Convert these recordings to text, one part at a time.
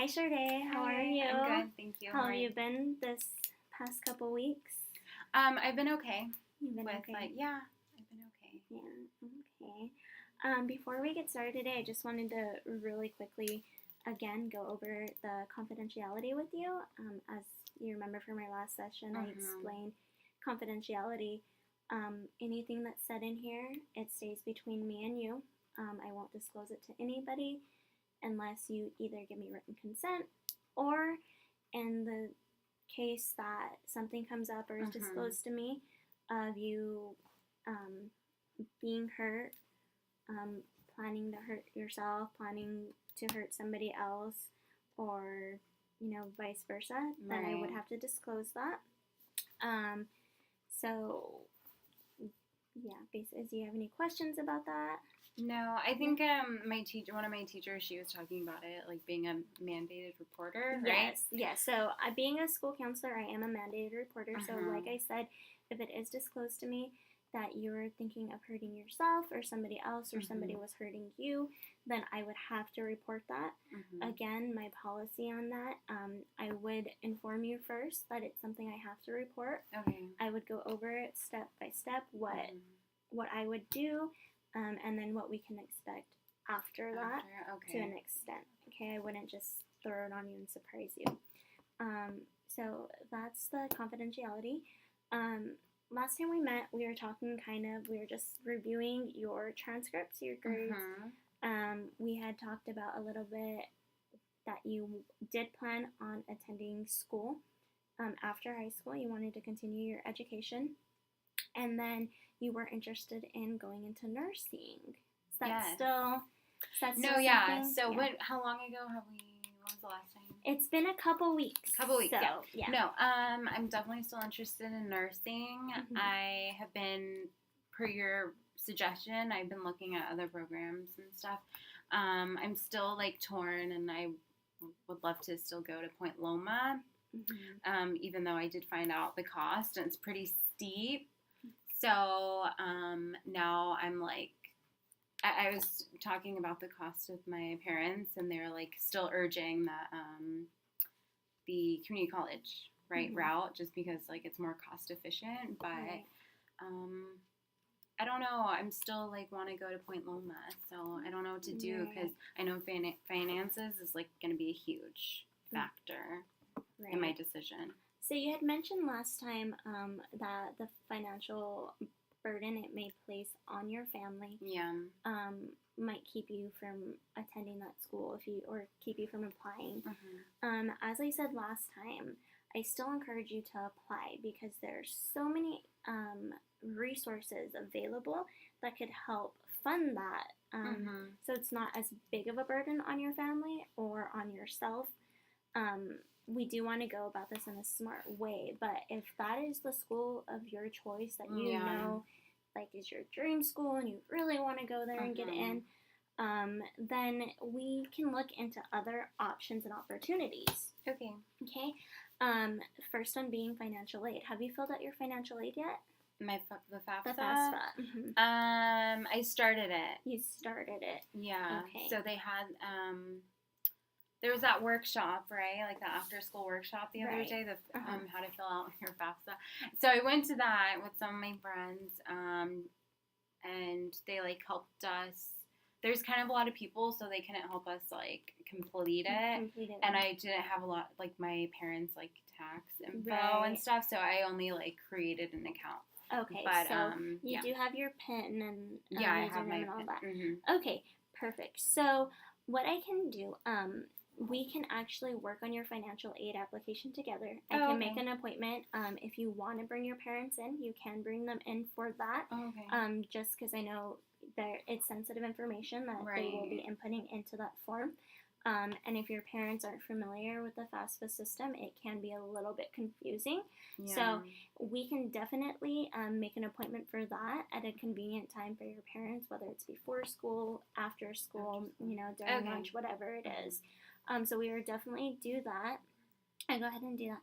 Hi, Sade. How are you? I'm good, thank you. How have you been this past couple weeks? I've been okay. You've been With okay? I've been okay. Yeah, okay. Before we get started today, I just wanted to really quickly, again, go over the confidentiality with you. As you remember from our last session, I explained confidentiality. Anything that's said in here, it stays between me and you. I won't disclose it to anybody unless you either give me written consent or in the case that something comes up or is disclosed to me of you being hurt, planning to hurt yourself, planning to hurt somebody else, or vice versa, then I would have to disclose that. So yeah, basically, do you have any questions about that? No, I think one of my teachers, she was talking about it like being a mandated reporter, right? Yes. So being a school counselor, I am a mandated reporter. So like I said, if it is disclosed to me that you're thinking of hurting yourself or somebody else or somebody was hurting you, then I would have to report that. Again, my policy on that, I would inform you first that it's something I have to report. Okay. I would go over it step by step, what I would do, and then what we can expect after that to an extent. Okay, I wouldn't just throw it on you and surprise you. So that's the confidentiality. Last time we met, we were talking we were just reviewing your transcripts, your grades. We had talked about a little bit that you did plan on attending school after high school. You wanted to continue your education. And then you were interested in going into nursing. Is that still something? So how long ago when was the last time? It's been a couple weeks. Yeah. No, I'm definitely still interested in nursing. I have been, per your suggestion, I've been looking at other programs and stuff. I'm still torn, and I would love to still go to Point Loma, even though I did find out the cost, and it's pretty steep. So now I'm I was talking about the cost with my parents, and they're still urging that the community college route, just because it's more cost efficient. But I don't know. I'm still want to go to Point Loma, so I don't know what to do because I know finances is going to be a huge factor in my decision. So you had mentioned last time that the financial burden it may place on your family might keep you from attending that school or keep you from applying. As I said last time, I still encourage you to apply because there's so many resources available that could help fund that. So it's not as big of a burden on your family or on yourself. We do want to go about this in a smart way, but if that is the school of your choice that you know is your dream school and you really want to go there and get in, then we can look into other options and opportunities. Okay. First one being financial aid. Have you filled out your financial aid yet? The FAFSA? The FAFSA. I started it. You started it. Yeah. Okay. So they had there was that workshop, right? The after school workshop the other day, how to fill out your FAFSA. So I went to that with some of my friends, and they helped us. There's kind of a lot of people, so they couldn't help us complete it. And I didn't have a lot my parents tax info and stuff, so I only created an account. Okay, but so you do have your PIN and I have my and all PIN. that. Okay, perfect. So what I can do, we can actually work on your financial aid application together. I can make an appointment. If you want to bring your parents in, you can bring them in for that. Just because I know that it's sensitive information that they will be inputting into that form. And if your parents aren't familiar with the FAFSA system, it can be a little bit confusing. So we can definitely make an appointment for that at a convenient time for your parents, whether it's before school, after school, during lunch, whatever it is. So we would definitely do that. I go ahead and do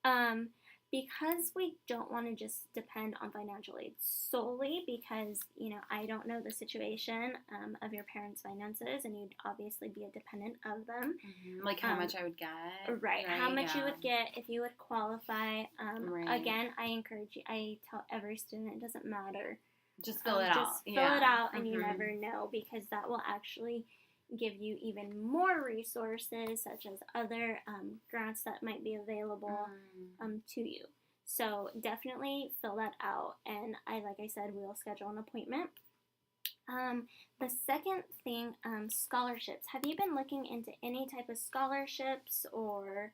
that. because we don't want to just depend on financial aid solely because, I don't know the situation of your parents' finances, and you'd obviously be a dependent of them. Mm-hmm. Like how much I would get. Right. How much you would get if you would qualify. Again, I encourage you, I tell every student, it doesn't matter. Just fill it out. Just fill it out, and you never know, because that will actually give you even more resources, such as other grants that might be available to you. So definitely fill that out, and like I said, we'll schedule an appointment. The second thing, scholarships. Have you been looking into any type of scholarships or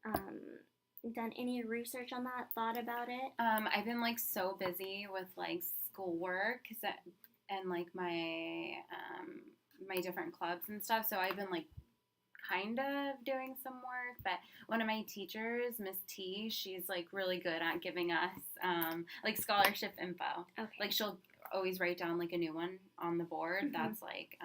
done any research on that? Thought about it? I've been like so busy with like schoolwork and like my my different clubs and stuff. So I've been like kind of doing some work, but one of my teachers, Miss T, she's like really good at giving us like scholarship info. Okay. Like she'll always write down like a new one on the board. Mm-hmm. That's like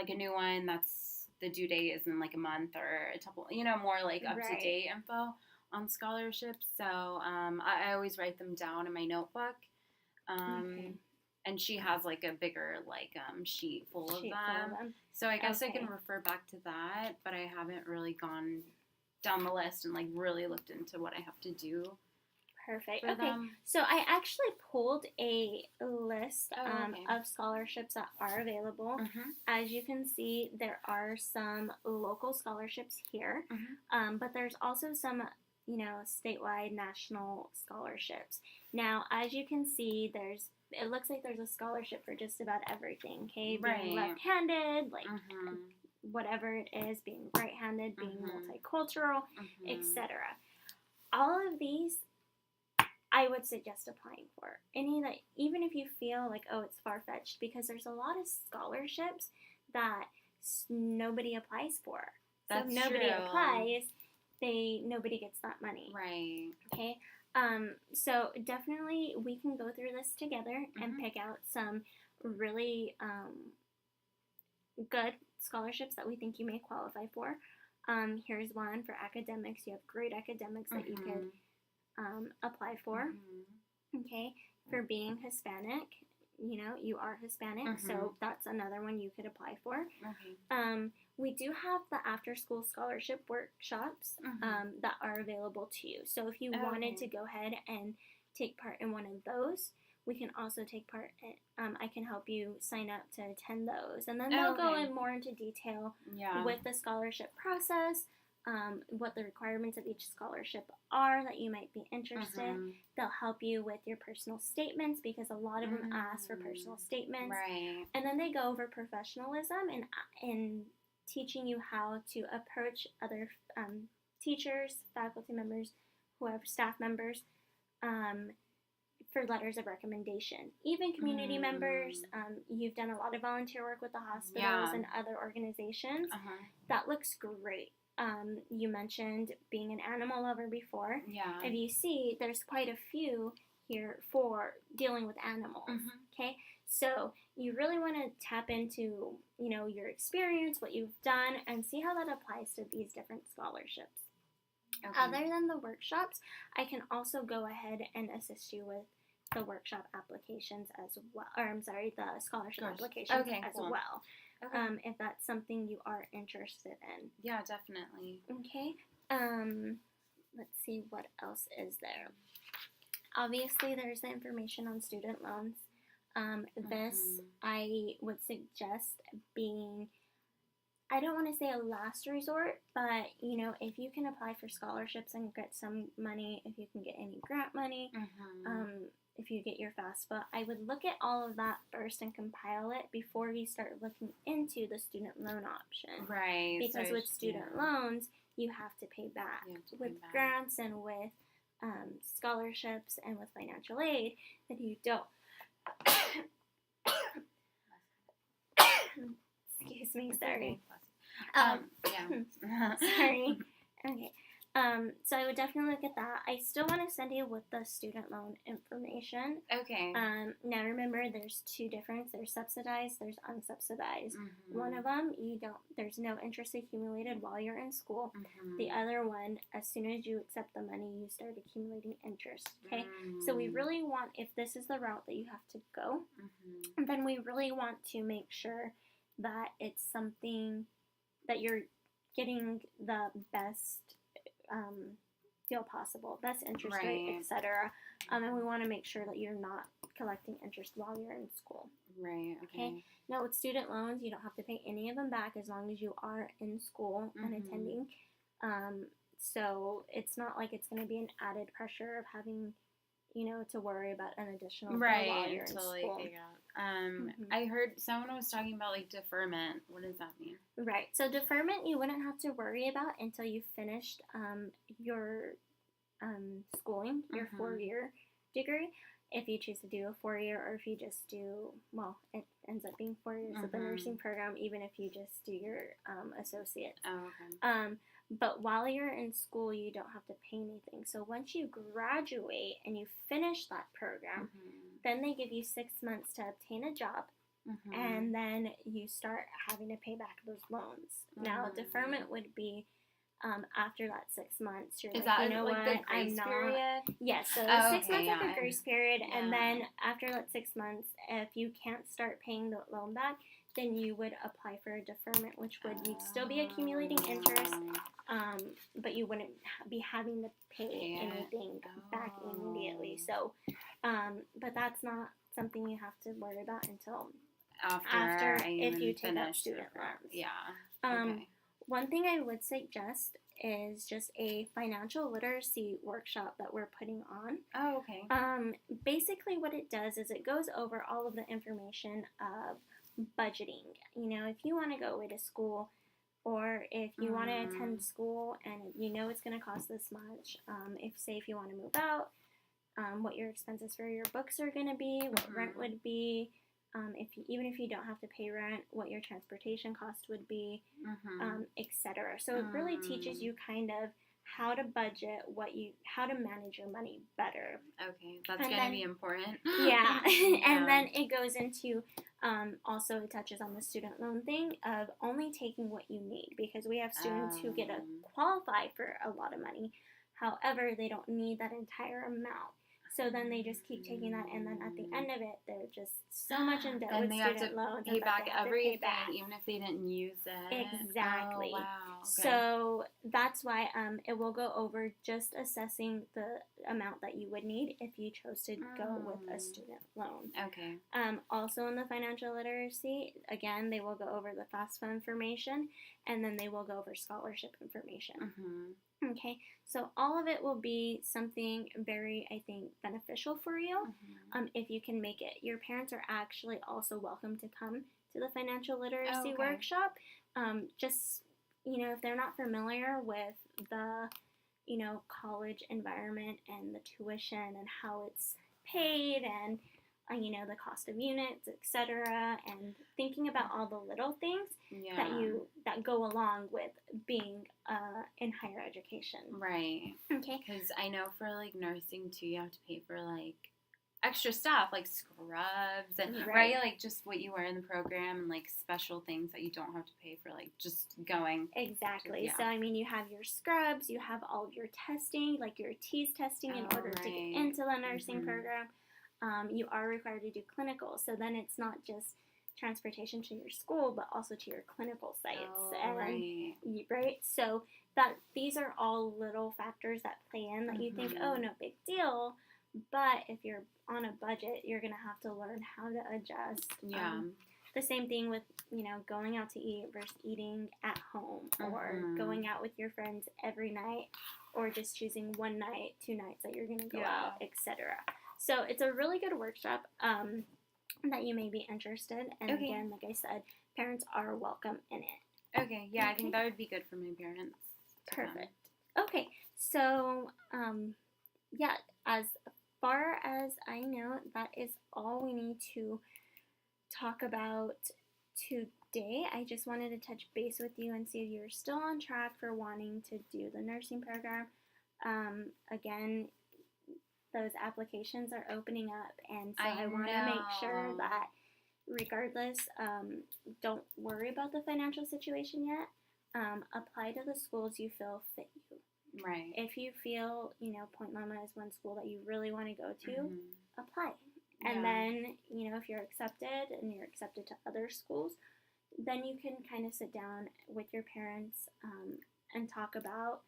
a new one that's the due date is in like a month or a couple, more like up to date info on scholarships. So I always write them down in my notebook. And she has like a bigger like sheet full of them. So I guess I can refer back to that, but I haven't really gone down the list and like really looked into what I have to do. Perfect. Okay. So I actually pulled a list of scholarships that are available. Mm-hmm. As you can see, there are some local scholarships here, but there's also some statewide, national scholarships. Now, as you can see, it looks like there's a scholarship for just about everything, okay? Being left-handed, like whatever it is, being right-handed, being multicultural, etc. All of these, I would suggest applying for. Any that, even if you feel like, oh, it's far-fetched, because there's a lot of scholarships that nobody applies for. So if nobody applies, nobody gets that money. Right. Okay. So definitely we can go through this together and pick out some really good scholarships that we think you may qualify for. Here's one for academics. You have great academics that you could apply for. Okay. For being Hispanic, you are Hispanic, so that's another one you could apply for. We do have the after-school scholarship workshops that are available to you. So if you wanted to go ahead and take part in one of those, we can also take part in, I can help you sign up to attend those. And then they'll go in more into detail with the scholarship process, what the requirements of each scholarship are that you might be interested. They'll help you with your personal statements, because a lot of them ask for personal statements. Right. And then they go over professionalism and teaching you how to approach other teachers, faculty members, whoever, staff members, for letters of recommendation. Even community members, you've done a lot of volunteer work with the hospitals and other organizations. That looks great. You mentioned being an animal lover before. Yeah. If you see, there's quite a few here for dealing with animals. Okay, so you really want to tap into, your experience, what you've done, and see how that applies to these different scholarships. Okay. Other than the workshops, I can also go ahead and assist you with the workshop applications as well. Or I'm sorry, the scholarship applications as well. Okay. If that's something you are interested in. Yeah, definitely. Okay. Let's see, what else is there? Obviously, there's the information on student loans. This, I would suggest being, I don't want to say a last resort, but, if you can apply for scholarships and get some money, if you can get any grant money, if you get your FAFSA, I would look at all of that first and compile it before you start looking into the student loan option. Right. Because with student loans, you have to pay back. With grants and with scholarships and with financial aid, that you don't. Excuse me, sorry. Yeah. Sorry. Okay. So I would definitely look at that. I still want to send you with the student loan information. Okay. Now remember, there's two different. There's subsidized. There's unsubsidized. Mm-hmm. One of them, there's no interest accumulated while you're in school. Mm-hmm. The other one, as soon as you accept the money, you start accumulating interest. Okay. So we really want, if this is the route that you have to go, then we really want to make sure that it's something that you're getting the best deal possible, best interest rate, etc. And we want to make sure that you're not collecting interest while you're in school. Right. Okay. Now with student loans, you don't have to pay any of them back as long as you are in school and attending. So it's not like it's going to be an added pressure of having, to worry about an additional bill while you're in school. I heard someone was talking about like deferment. What does that mean? Right. So deferment you wouldn't have to worry about until you finished your schooling, your 4-year degree. If you choose to do a 4-year, or if you just do, it ends up being 4 years of the nursing program, even if you just do your associates. Oh, okay. But while you're in school, you don't have to pay anything. So once you graduate and you finish that program, then they give you 6 months to obtain a job, and then you start having to pay back those loans. Now, deferment would be after that 6 months. You're Is that the grace period? Yes, so 6 months like a grace period, and then after that 6 months, if you can't start paying the loan back, then you would apply for a deferment, which you'd still be accumulating interest, but you wouldn't be having to pay anything back immediately. So, but that's not something you have to worry about until after if you take out student loans. Yeah. One thing I would suggest is just a financial literacy workshop that we're putting on. Oh, okay. Basically what it does is it goes over all of the information of budgeting. If you want to go away to school, or if you want to attend school and it's going to cost this much, if you want to move out, what your expenses for your books are going to be, what rent would be, even if you don't have to pay rent, what your transportation cost would be, etc. So it really teaches you kind of how to budget, how to manage your money better. Okay, that's going to be important. Yeah, and then it goes into, also it touches on the student loan thing of only taking what you need, because we have students who get to qualify for a lot of money. However, they don't need that entire amount. So then they just keep taking that, and then at the end of it, they're just so much in debt with student loans. Pay back everything, even if they didn't use it. Exactly. Oh, wow. Okay. So that's why it will go over just assessing the amount that you would need if you chose to go with a student loan. Okay. Also in the financial literacy, again, they will go over the FAFSA information, and then they will go over scholarship information. Okay, so all of it will be something very, I think, beneficial for you if you can make it. Your parents are actually also welcome to come to the financial literacy workshop. Just, if they're not familiar with the, college environment and the tuition and how it's paid and, the cost of units, etc., and thinking about all the little things that go along with being in higher education. Right. Okay. Because I know for like nursing too, you have to pay for like extra stuff like scrubs and like just what you wear in the program and like special things that you don't have to pay for, like just going. Exactly. So you have your scrubs, you have all of your testing, like your TEAS testing in order to get into the nursing program. You are required to do clinical, so then it's not just transportation to your school, but also to your clinical sites. Right? So that these are all little factors that play in that you think, oh, no big deal. But if you're on a budget, you're going to have to learn how to adjust. The same thing with, going out to eat versus eating at home, or going out with your friends every night, or just choosing one night, 2 nights that you're going to go out, etc. So it's a really good workshop that you may be interested in. And again, like I said, parents are welcome in it. Okay, yeah, I think that would be good for my parents. Perfect. Okay, so, as far as I know, that is all we need to talk about to today I just wanted to touch base with you and see if you're still on track for wanting to do the nursing program. Again, those applications are opening up, and so I want to make sure that regardless, don't worry about the financial situation yet. Apply to the schools you feel fit you. Right. If you feel, Point Loma is one school that you really want to go to, apply. And then, if you're accepted and you're accepted to other schools, then you can kind of sit down with your parents and talk about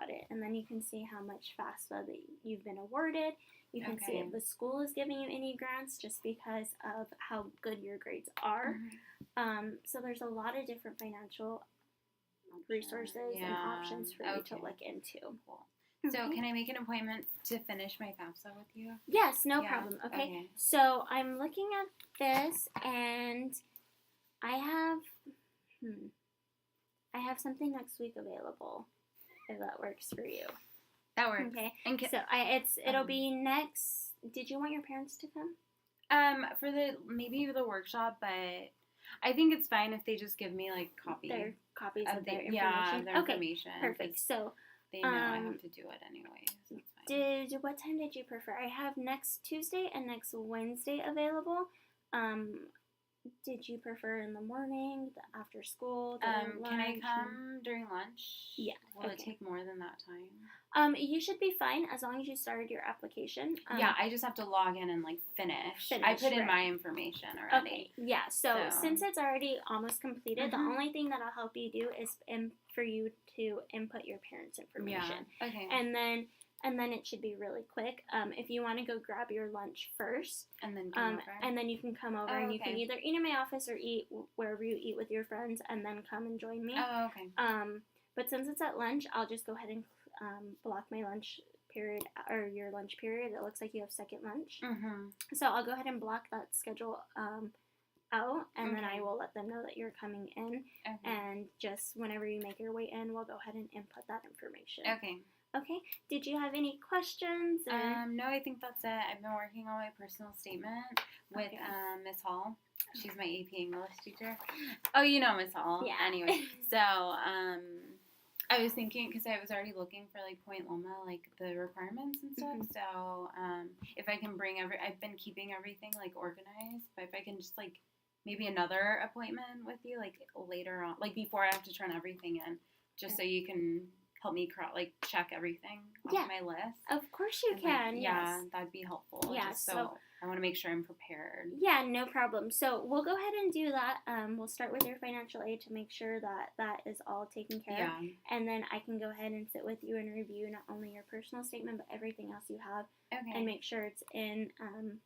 it. And then you can see how much FAFSA that you've been awarded. You can see if the school is giving you any grants just because of how good your grades are. So there's a lot of different financial resources and options for you to look into. Cool. So can I make an appointment to finish my FAFSA with you? Yes, no problem. Okay. So I'm looking at this, and I have something next week available, if that works for you. That works. Okay. So it'll be next. Did you want your parents to come? For maybe the workshop, but I think it's fine if they just give me like copies of their information. Yeah, their information. Perfect. So they know I have to do it anyway. So it's fine. What time did you prefer? I have next Tuesday and next Wednesday available. Did you prefer in the morning, after school, during lunch? Can I come during lunch? Yeah. Will it take more than that time? You should be fine as long as you started your application. Yeah, I just have to log in and finish. I put in my information already. Okay. Yeah. So since it's already almost completed, the only thing that'll help you do is for you to input your parents' information. Yeah. Okay. And then it should be really quick. If you want to go grab your lunch first, and then come over. and then you can come over and you can either eat in my office or eat wherever you eat with your friends, and then come and join me. Oh, okay. But since it's at lunch, I'll just go ahead and block my lunch period or your lunch period. It looks like you have second lunch, so I'll go ahead and block that schedule out, and then I will let them know that you're coming in, and just whenever you make your way in, we'll go ahead and input that information. Okay. Did you have any questions? No, I think that's it. I've been working on my personal statement with Miss Hall. She's my AP English teacher. Oh, you know Miss Hall. Yeah. Anyway, so I was thinking, because I was already looking for Point Loma, the requirements and stuff. So if I can I've been keeping everything organized, but if I can just maybe another appointment with you later on, before I have to turn everything in, just so you can help me check everything off my list. Of course you can. Yeah, that'd be helpful. Yeah, so I want to make sure I'm prepared. Yeah, no problem. So we'll go ahead and do that. We'll start with your financial aid to make sure that is all taken care of. And then I can go ahead and sit with you and review not only your personal statement, but everything else you have. And make sure it's in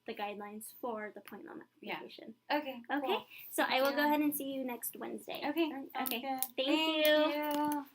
the guidelines for the Point Loma application. Yeah. Okay. Okay. Cool. So I will go ahead and see you next Wednesday. Okay. Okay. Good. Thank you.